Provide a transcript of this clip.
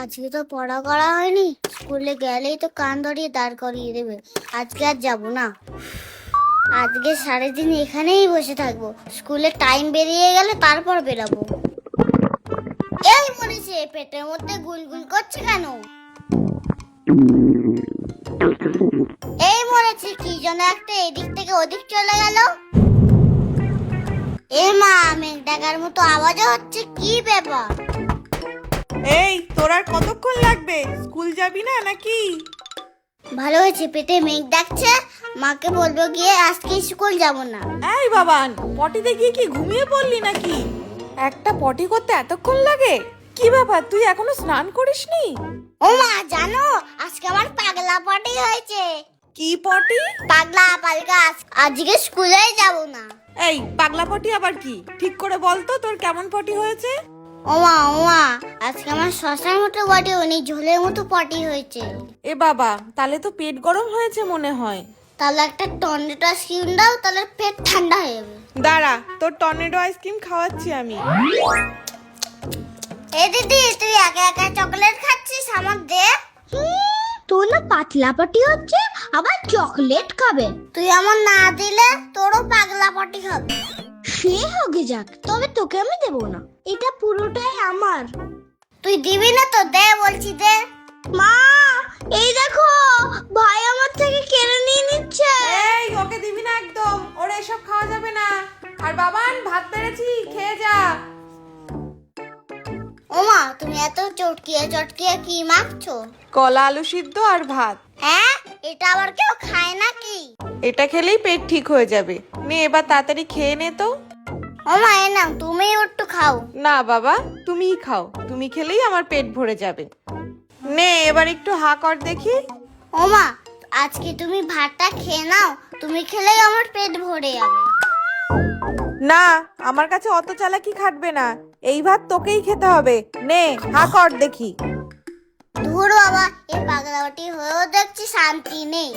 আজকে তো পড়া করা হয়নি, স্কুলে গেলেই তো কান ধরিয়ে দাঁড় করিয়ে দেবে। আজকে আর যাবো না, আজকে সারাদিন এখানেই বসে থাকবো। স্কুলে টাইম বেরিয়ে গেলে তারপর বেরাবো। এই মরেছে, পেটের মধ্যে গুলগুল করছে কেন? এই মরেছে, কি যেন একটা এদিক থেকে ওদিক চলে গেল। এ মা, মেঘ ডাকার মতো আওয়াজও হচ্ছে, কি ব্যাপার? এই তোর আর কতক্ষণ লাগবে? স্কুল যাবি না নাকি? ভালো হয়েছে, পেটে মেঘ ডাকছে, মাকে বলবো গিয়ে আজকে স্কুল যাব না। এই বাবান, পটিতে গিয়ে কি ঘুমিয়ে পড়লি নাকি? একটা পটি করতে এতক্ষণ লাগে? কি ব্যাপার, তুই এখনো স্নান করিসনি? ও মা, জানো আজকে আমার পাগলা পটি হয়েছে। কি পটি? পাগলা পালকা, আজকে স্কুলে যাব না। এই পাগলা পটি আবার কি? ঠিক করে বল তো, তোর কেমন পটি হয়েছে? ও মা, আজকে আমার শশার মতো পটি হয়নি, ঝোলের মতো পটি হয়েছে। এ বাবা, তাহলে তো পেট গরম হয়েছে মনে হয়। তাহলে একটা টর্নেডো আইসক্রিম দাও, তাহলে পেট ঠান্ডা হয়ে যাবে। দাঁড়া, তোর টর্নেডো আইসক্রিম খাওয়াচ্ছি আমি। এ দিদি, তুই একা একা চকলেট খাচ্ছিস, আমার দে। তোর না পাতলা পাটি হচ্ছে, আবার চকলেট খাবে? তুই আমার না দিলে তোরও পাগলা পাটি হবে। সে হোক যাক, তবে তোকে আমি দেব না, এটা পুরোটাই আমার। তুই দিবি না তো দে, বলছি দে। মা, এই দেখো, ভাই আমার থেকে কেড়ে নিয়ে নিচ্ছে। এই ওকে দিবি না একদম, ওরা এসব খাওয়া যাবে না। আর বাবান, ভাত বেড়েছি, খেয়ে যা। ওমা, তুমি এত চটকিয়ে চটকিয়ে কি মাখছো? কলা আলু সিদ্ধ আর ভাত। হ্যাঁ, এটা আবার কেউ খায় নাকি? এটা খেলেই পেট ঠিক হয়ে যাবে। নে এবার তাড়াতাড়ি খেয়ে নে তো। ওমা, এ নাও, তুমি একটু খাও। না বাবা, তুমিই খাও, তুমি খেলেই আমার পেট ভরে যাবে। নে এবার একটু হা কর দেখি। ওমা, আজকে তুমি ভাতটা খেয়ে নাও, তুমি খেলেই আমার পেট ভরে যাবে। না, আমার কাছে অত চালাকি খাটবে না, এই ভাত তোকেই খেতে হবে। নে হা কর দেখি। ধুর বাবা, এই পাগলাবাটি হয়েও দেখছি শান্তি নেই।